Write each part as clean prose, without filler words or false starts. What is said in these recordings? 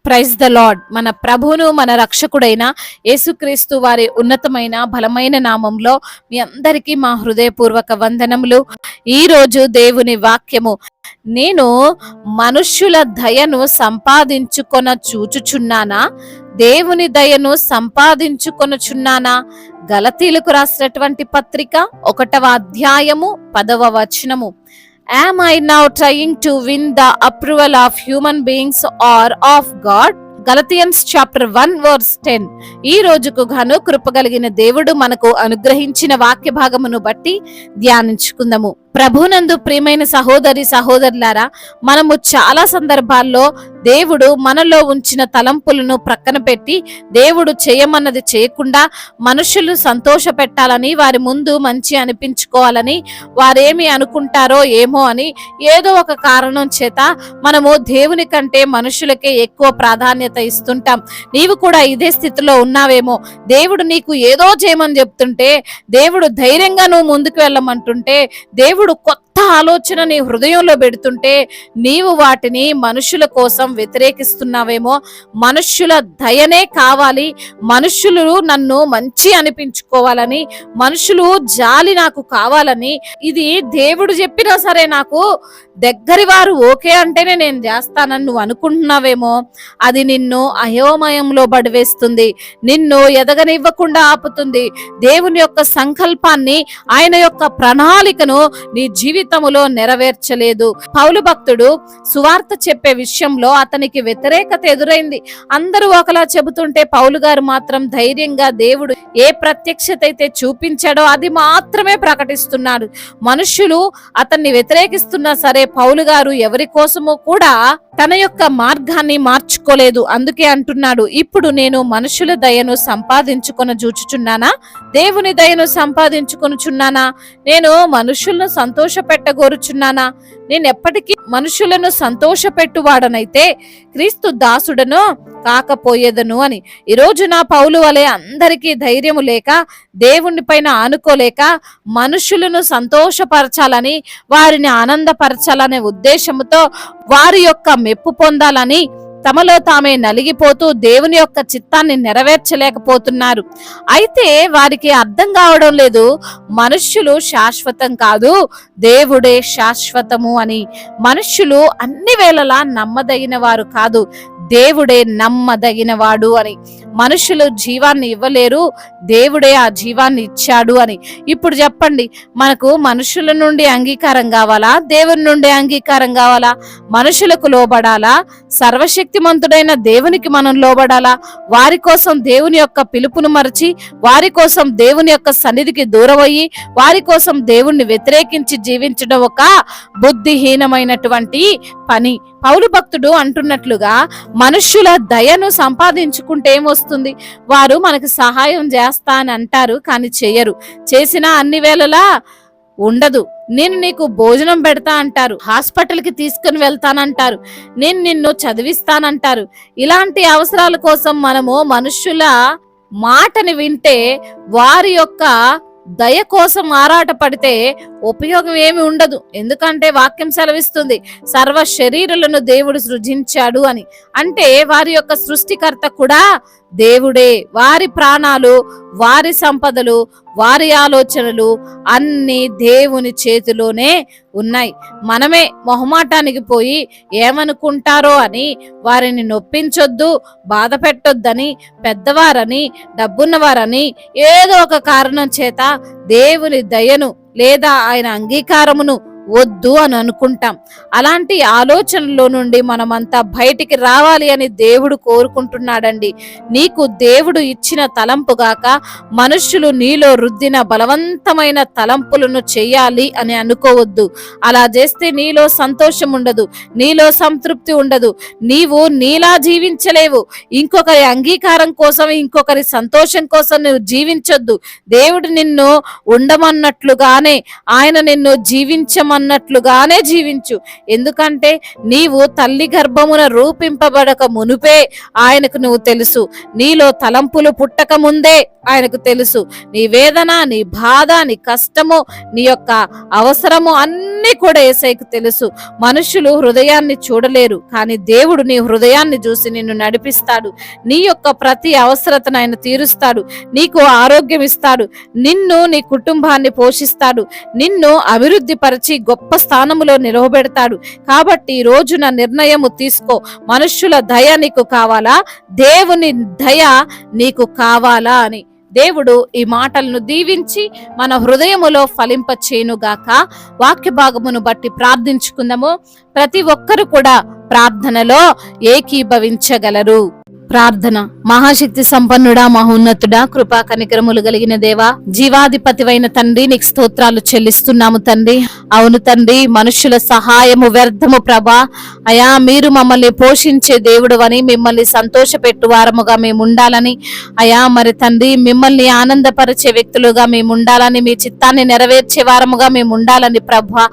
Praise the lord. మన ప్రభువును మన రక్షకుడైన యేసుక్రీస్తు వారి ఉన్నతమైన బలమైన నామంలో మీ అందరికీ మా హృదయపూర్వక వందనములు. ఈ రోజు దేవుని వాక్యము, నేను మనుష్యుల దయను సంపాదించుకొన చూచుచున్నానా, దేవుని దయను సంపాదించుకొనుచున్నానా? గలతీలకు రాసినటువంటి పత్రిక 1వ అధ్యాయము 10వ వచనము. Am I now trying to win the approval of human beings or of God? Galatians chapter 1 verse 10. ఈ రోజుకు గాను కృపగలిగిన దేవుడు మనకు అనుగ్రహించిన వాక్య భాగమును బట్టి ధ్యానించుకుందాము. ప్రభునందు ప్రియమైన సహోదరి సహోదరులారా, మనము చాలా సందర్భాల్లో దేవుడు మనలో ఉంచిన తలంపులను ప్రక్కన పెట్టి, దేవుడు చేయమన్నది చేయకుండా మనుషులు సంతోష పెట్టాలని, వారి ముందు మంచి అనిపించుకోవాలని, వారేమి అనుకుంటారో ఏమో అని ఏదో ఒక కారణం చేత మనము దేవుని కంటే మనుషులకే ఎక్కువ ప్రాధాన్యత ఇస్తుంటాం. నీవు కూడా ఇదే స్థితిలో ఉన్నావేమో. దేవుడు నీకు ఏదో చేయమని చెప్తుంటే, దేవుడు ధైర్యంగా నువ్వు ముందుకు వెళ్ళమంటుంటే, దేవుడు కొత్త ఆలోచన నీ హృదయంలో పెడుతుంటే నీవు వాటిని మనుషుల కోసం వ్యతిరేకిస్తున్నావేమో. మనుష్యుల దయనే కావాలి, మనుషులు నన్ను మంచి అనిపించుకోవాలని, మనుషులు జాలి నాకు కావాలని, ఇది దేవుడు చెప్పినా సరే నాకు దగ్గరి వారు ఓకే అంటేనే నేను చేస్తానని నువ్వు అనుకుంటున్నావేమో. అది నిన్ను అయోమయంలో పడివేస్తుంది, నిన్ను ఎదగనివ్వకుండా ఆపుతుంది. దేవుని యొక్క సంకల్పాన్ని, ఆయన యొక్క ప్రణాళికను నీ జీవితములో నెరవేర్చలేదు. పౌలు భక్తుడు సువార్త చెప్పే విషయంలో అతనికి వ్యతిరేకత ఎదురైంది. అందరూ ఒకలా చెబుతుంటే పౌలు గారు మాత్రం ధైర్యంగా దేవుడు ఏ ప్రత్యక్షత అయితే చూపించాడో అది మాత్రమే ప్రకటిస్తున్నాడు. మనుషులు అతన్ని వ్యతిరేకిస్తున్నా సరే పౌలు గారు ఎవరి కోసమో కూడా తన యొక్క మార్గాన్ని మార్చుకోలేదు. అందుకే అంటున్నాడు, ఇప్పుడు నేను మనుషుల దయను సంపాదించుకొని చూచుచున్నానా, దేవుని దయను సంపాదించుకొనుచున్నానా? నేను మనుషులను సంతోష పెట్టగోరుచున్నానా? నేను ఎప్పటికీ మనుషులను సంతోష పెట్టువాడనైతే క్రీస్తు దాసుడను కాకపోయేదను అని. ఈరోజు నా పౌలు వలె అందరికీ ధైర్యము లేక, దేవుని పైన ఆనుకోలేక, మనుషులను సంతోషపరచాలని, వారిని ఆనందపరచాలనే ఉద్దేశముతో వారి యొక్క మెప్పు పొందాలని తమలో తామే నలిగిపోతూ దేవుని యొక్క చిత్తాన్ని నెరవేర్చలేకపోతున్నారు. అయితే వారికి అర్థం కావడం లేదు, మనుష్యులు శాశ్వతం కాదు, దేవుడే శాశ్వతము అని. మనుష్యులు అన్ని వేళలా నమ్మదగిన వారు కాదు, దేవుడే నమ్మదగిన వాడు అని. మనుషులు జీవాన్ని ఇవ్వలేరు, దేవుడే ఆ జీవాన్ని ఇచ్చాడు అని. ఇప్పుడు చెప్పండి, మనకు మనుషుల నుండి అంగీకారం కావాలా, దేవుని నుండి అంగీకారం కావాలా? మనుషులకు లోబడాలా, సర్వశక్తిమంతుడైన దేవునికి మనం లోబడాలా? వారి కోసం దేవుని యొక్క పిలుపును మరచి, వారి కోసం దేవుని యొక్క సన్నిధికి దూరమయ్యి, వారి కోసం దేవుణ్ణి వ్యతిరేకించి జీవించడం ఒక బుద్ధిహీనమైనటువంటి పని. పౌలు భక్తుడు అంటున్నట్లుగా మనుష్యుల దయను సంపాదించుకుంటే ఏమొస్తుంది? వారు మనకు సహాయం చేస్తా అని అంటారు, కానీ చెయ్యరు. చేసినా అన్ని వేళలా ఉండదు. నేను నీకు భోజనం పెడతా అంటారు, హాస్పిటల్కి తీసుకుని వెళ్తానంటారు, నేను నిన్ను చదివిస్తానంటారు. ఇలాంటి అవసరాల కోసం మనము మనుష్యుల మాటని వింటే, వారి యొక్క దయ కోసం ఆరాట పడితే ఉపయోగం ఏమి ఉండదు. ఎందుకంటే వాక్యం సెలవిస్తుంది, సర్వ శరీరులను దేవుడు సృజించాడు అని. అంటే వారి యొక్క సృష్టికర్త కూడా దేవుడే. వారి ప్రాణాలు, వారి సంపదలు, వారి ఆలోచనలు అన్ని దేవుని చేతిలోనే ఉన్నాయి. మనమే మొహమాటానికి పోయి ఏమనుకుంటారో అని వారిని నొప్పించొద్దు, బాధ పెట్టొద్దని, పెద్దవారని, డబ్బున్నవారని ఏదో ఒక కారణం చేత దేవుని దయను లేదా ఆయన అంగీకారమును వద్దు అని అనుకుంటాం. అలాంటి ఆలోచనలో నుండి మనమంతా బయటికి రావాలి అని దేవుడు కోరుకుంటున్నాడండి. నీకు దేవుడు ఇచ్చిన తలంపు గాక మనుష్యులు నీలో రుద్దిన బలవంతమైన తలంపులను చెయ్యాలి అని అనుకోవద్దు. అలా చేస్తే నీలో సంతోషం ఉండదు, నీలో సంతృప్తి ఉండదు, నీవు నీలా జీవించలేవు. ఇంకొకరి అంగీకారం కోసం, ఇంకొకరి సంతోషం కోసం నువ్వు జీవించొద్దు. దేవుడు నిన్ను ఉండమన్నట్లుగానే, ఆయన నిన్ను జీవించమన్నట్లుగానే జీవించు. ఎందుకంటే నీవు తల్లి గర్భమున రూపింపబడక మునుపే ఆయనకు నువ్వు తెలుసు. నీలో తలంపులు పుట్టక ముందే ఆయనకు తెలుసు. నీ వేదన, నీ బాధ, నీ కష్టము, నీ యొక్క అవసరము అన్ని అన్ని కూడా యేసయ్యకు తెలుసు. మనుషులు హృదయాన్ని చూడలేరు, కానీ దేవుడు నీ హృదయాన్ని చూసి నిన్ను నడిపిస్తాడు. నీ యొక్క ప్రతి అవసరతను ఆయన తీరుస్తాడు. నీకు ఆరోగ్యం ఇస్తాడు. నిన్ను, నీ కుటుంబాన్ని పోషిస్తాడు. నిన్ను అభివృద్ధి పరిచి గొప్ప స్థానములో నిలవబెడతాడు. కాబట్టి ఈ రోజున నిర్ణయము తీసుకో. మనుష్యుల దయ నీకు కావాలా, దేవుని దయ నీకు కావాలా అని. దేవుడు ఈ మాటలను దీవించి మన హృదయములో ఫలింప చేయునుగాక. వాక్య భాగమును బట్టి ప్రార్థించుకుందాము. ప్రతి ఒక్కరు కూడా ప్రార్థనలో ఏకీభవించగలరు. ప్రార్థన. మహాశక్తి సంపన్నుడా, మహోన్నతుడా, కృపా కనికరములు కలిగిన దేవా, జీవాధిపతివైన తండ్రి, నీకు స్తోత్రాలు చెల్లిస్తున్నాము తండ్రి. అవును తండ్రి, మనుషుల సహాయము వ్యర్థము ప్రభా. అయా, మీరు మమ్మల్ని పోషించే దేవుడు అని, మిమ్మల్ని సంతోష పెట్టువారముగా మేము ఉండాలని, అయా మరి తండ్రి, మిమ్మల్ని ఆనందపరిచే వ్యక్తులుగా మేము ఉండాలని, మీ చిత్తాన్ని నెరవేర్చే వారముగా మేము ఉండాలని ప్రభా.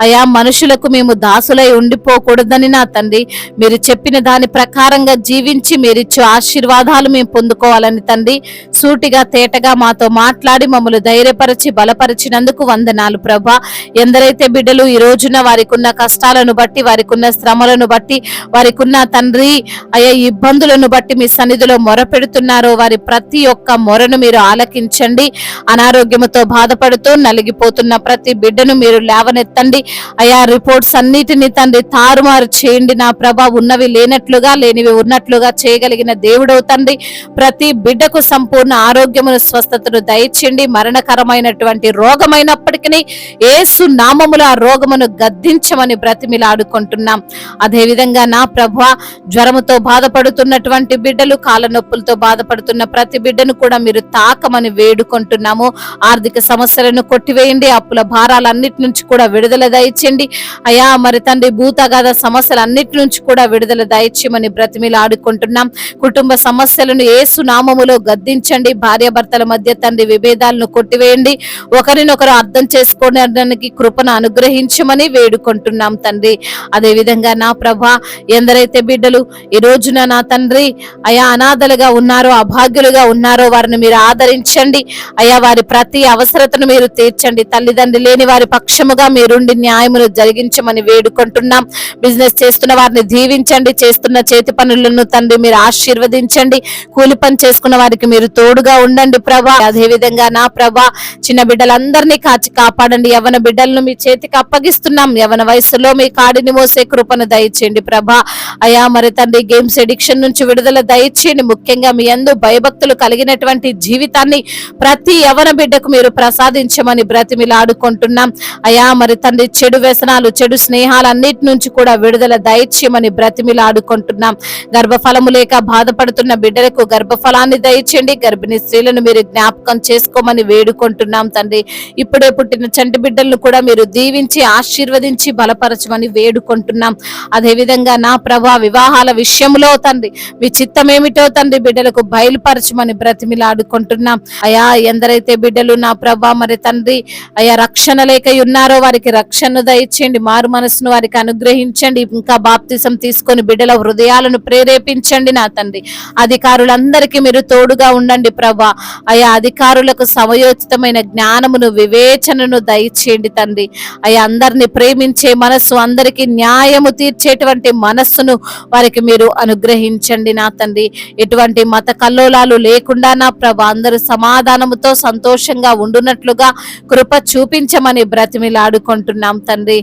అయా, మనుషులకు మేము దాసులై ఉండిపోకూడదని నా తండ్రి, మీరు చెప్పిన దాని ప్రకారంగా జీవించి మీరు ఆశీర్వాదాలు మేము పొందుకోవాలని తండ్రి, సూటిగా తేటగా మాతో మాట్లాడి మమ్మల్ని ధైర్యపరిచి బలపరిచినందుకు వందనాలు ప్రభా. ఎందరైతే బిడ్డలు ఈ రోజున వారికి ఉన్న కష్టాలను బట్టి, వారికి ఉన్న శ్రమలను బట్టి, వారికి ఉన్న తండ్రి అయ్యా ఇబ్బందులను బట్టి మీ సన్నిధిలో మొర పెడుతున్నారో, వారి ప్రతి ఒక్క మొరను మీరు ఆలకించండి. అనారోగ్యముతో బాధపడుతూ నలిగిపోతున్న ప్రతి బిడ్డను మీరు లేవనెత్తండి. అయా, రిపోర్ట్స్ అన్నిటిని తండ్రి తారుమారు చేయండి నా ప్రభా. ఉన్నవి లేనట్లుగా, లేనివి ఉన్నట్లుగా చేయగలిగిన దేవుడవు తండ్రి. ప్రతి బిడ్డకు సంపూర్ణ ఆరోగ్యమును, స్వస్థతను దయచేయండి. మరణకరమైనటువంటి రోగమైనప్పటికీ యేసు నామములో ఆ రోగమును గద్దించమని బ్రతిమిలాడుకుంటున్నాం. అదే విధంగా నా ప్రభువా, జ్వరముతో బాధపడుతున్నటువంటి బిడ్డలు, కాళ్ళ నొప్పులతో బాధపడుతున్న ప్రతి బిడ్డను కూడా మీరు తాకమని వేడుకుంటున్నాము. ఆర్థిక సమస్యలను కొట్టివేయండి. అప్పుల భారాలన్నిటి నుంచి కూడా విడుదల దయచేయండి. అయా మరి తండ్రి, భూతగాథ సమస్యలన్నిటి నుంచి కూడా విడుదల దయచేయమని బ్రతిమిలాడుకుంటున్నాం. కుటుంబ సమస్యలను యేసు నామములో గద్దించండి. భార్యాభర్తల మధ్య తండ్రి విభేదాలను కొట్టివేయండి. ఒకరినొకరు అర్థం చేసుకోవడానికి కృపను అనుగ్రహించమని వేడుకుంటున్నాం తండ్రి. అదే విధంగా నా ప్రభా, ఎందరైతే బిడ్డలు ఈ రోజున నా తండ్రి అయా అనాథలుగా ఉన్నారో, అభాగ్యులుగా ఉన్నారో, వారిని మీరు ఆదరించండి. అయా, వారి ప్రతి అవసరతను మీరు తీర్చండి. తల్లిదండ్రులు లేని వారి పక్షముగా మీరుండి న్యాయమును జరిగించమని వేడుకుంటున్నాం. బిజినెస్ చేస్తున్న వారిని దీవించండి. చేస్తున్న చేతి పనులను తండ్రి మీరు ఆశీర్వదించండి. కూలి పని చేసుకున్న వారికి మీరు తోడుగా ఉండండి ప్రభా. అదే విధంగా నా ప్రభా, చిన్న బిడ్డలందరినీ కాచి కాపాడండి. యవన బిడ్డలను మీ చేతికి అప్పగిస్తున్నాం. యవన వయసులో మీ కాడిని మోసే కృపను దయచేయండి ప్రభా. అయా మరి తండ్రి, గేమ్స్ ఎడిక్షన్ నుంచి విడుదల దయచేయండి. ముఖ్యంగా మీ యందు భయభక్తులు కలిగినటువంటి జీవితాన్ని ప్రతి యవన బిడ్డకు మీరు ప్రసాదించమని బ్రతిమిలాడుకుంటున్నాం. అయా మరి తండ్రి, చెడు వ్యసనాలు, చెడు స్నేహాలు అన్నిటి నుంచి కూడా విడుదల దయచేయమని బ్రతిమిలాడుకుంటున్నాం. గర్భఫలము లేక బాధపడుతున్న బిడ్డలకు గర్భఫలాన్ని దయచేయండి. గర్భిణీ స్త్రీలను మీరు జ్ఞాపకం చేసుకోమని వేడుకుంటున్నాం తండ్రి. ఇప్పుడే పుట్టిన చంటి బిడ్డలను కూడా మీరు దీవించి ఆశీర్వదించి బలపరచమని వేడుకుంటున్నాం. అదే విధంగా నా ప్రభా, వివాహాల విషయంలో తండ్రి మీ చిత్తం ఏమిటో తండ్రి బిడ్డలకు బయలుపరచమని బ్రతిమిలాడుకుంటున్నాం. అయా, ఎందరైతే బిడ్డలు నా ప్రభా మరి తండ్రి అయా రక్షణ లేక ఉన్నారో వారికి రక్షణ దయచేయండి. మారు మనసును వారికి అనుగ్రహించండి. ఇంకా బాప్తిసం తీసుకొని బిడ్డల హృదయాలను ప్రేరేపించండి నా తండ్రి. అధికారులందరికీ మీరు తోడుగా ఉండండి ప్రభా. అయా, అధికారులకు సమయోచితమైన జ్ఞానమును, వివేచనను దయచేయండి తండ్రి. అయా, అందరిని ప్రేమించే మనస్సు, అందరికీ న్యాయము తీర్చేటువంటి మనస్సును వారికి మీరు అనుగ్రహించండి నా తండ్రి. ఎటువంటి మత కల్లోలాలు లేకుండా నా ప్రభా, అందరూ సమాధానముతో సంతోషంగా ఉండునట్లుగా కృప చూపించమని బ్రతిమిలాడుకుంటున్నాం తండ్రి.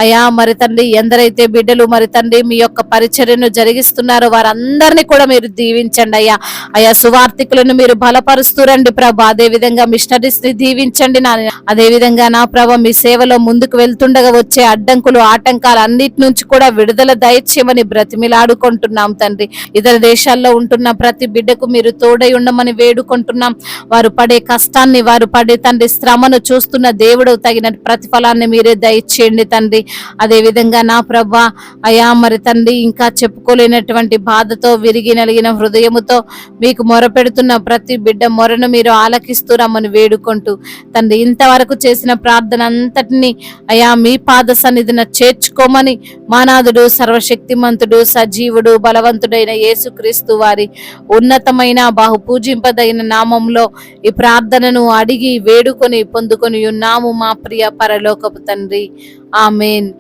అయా మరి తండ్రి, ఎందరైతే బిడ్డలు మరి తండ్రి మీ యొక్క పరిచర్యను జరిగిస్తున్నారో వారందరినీ కూడా మీరు దీవించండి అయ్యా. అయా, సువార్థికులను మీరు బలపరుస్తూ రండి ప్రభా. అదే విధంగా మిషనరీస్ ని దీవించండి నా. అదే విధంగా నా ప్రభా, మీ సేవలో ముందుకు వెళ్తుండగా వచ్చే అడ్డంకులు, ఆటంకాలు అన్నిటి నుంచి కూడా విడుదల దయచేయమని బ్రతిమిలాడుకుంటున్నాం తండ్రి. ఇతర దేశాల్లో ఉంటున్న ప్రతి బిడ్డకు మీరు తోడై ఉండమని వేడుకుంటున్నాం. వారు పడే కష్టాన్ని, వారు పడే తండ్రి శ్రమను చూస్తున్న దేవుడు తగిన ప్రతిఫలాన్ని మీరే దయచేయండి తండ్రి. అదే విధంగా నా ప్రభా, అయా మరి తండ్రి, ఇంకా చెప్పుకోలేనటువంటి బాధతో విరిగి విరిగి నలిగిన హృదయముతో మీకు మొరపెడుతున్న ప్రతి బిడ్డ మొరను మీరు ఆలకిస్తూ రమ్మని వేడుకుంటూ తండ్రి, ఇంతవరకు చేసిన ప్రార్థన అంతటిని అయా మీ పాద సన్నిధిన చేర్చుకోమని మానాథుడు, సర్వశక్తిమంతుడు, సజీవుడు, బలవంతుడైన యేసుక్రీస్తు వారి ఉన్నతమైన బహు పూజింపదగిన నామంలో ఈ ప్రార్థనను అడిగి వేడుకొని పొందుకొని ఉన్నాము మా ప్రియ పరలోకపు తండ్రి. ఆమేన్.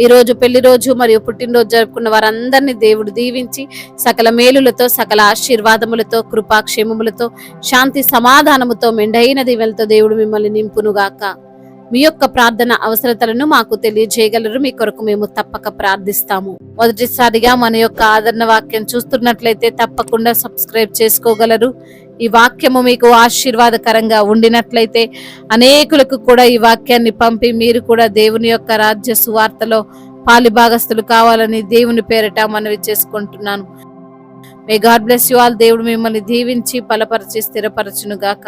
ఈ రోజు పెళ్లి రోజు మరియు పుట్టినరోజు జరుపుకున్న వారందరినీ దేవుడు దీవించి సకల మేలులతో, సకల ఆశీర్వాదములతో, కృపాక్షేమములతో, శాంతి సమాధానముతో, మెండైన దీవెలతో దేవుడు మిమ్మల్ని నింపునుగాక. మీ యొక్క ప్రార్థన అవసరతలను మాకు తెలియజేయగలరు. మీ కొరకు మేము తప్పక ప్రార్థిస్తాము. మొదటిసారిగా మన యొక్క ఆదరణ వాక్యం చూస్తున్నట్లయితే తప్పకుండా సబ్స్క్రైబ్ చేసుకోగలరు. ఈ వాక్యము మీకు ఆశీర్వాదకరంగా ఉండినట్లయితే అనేకులకు కూడా ఈ వాక్యాన్ని పంపి మీరు కూడా దేవుని యొక్క రాజ్య సువార్తలో పాలిభాగస్తులు కావాలని దేవుని పేరిట మనవి చేసుకుంటున్నాను. May God bless you all. దేవుడు మిమ్మల్ని దీవించి బలపరిచి స్థిరపరచును గాక.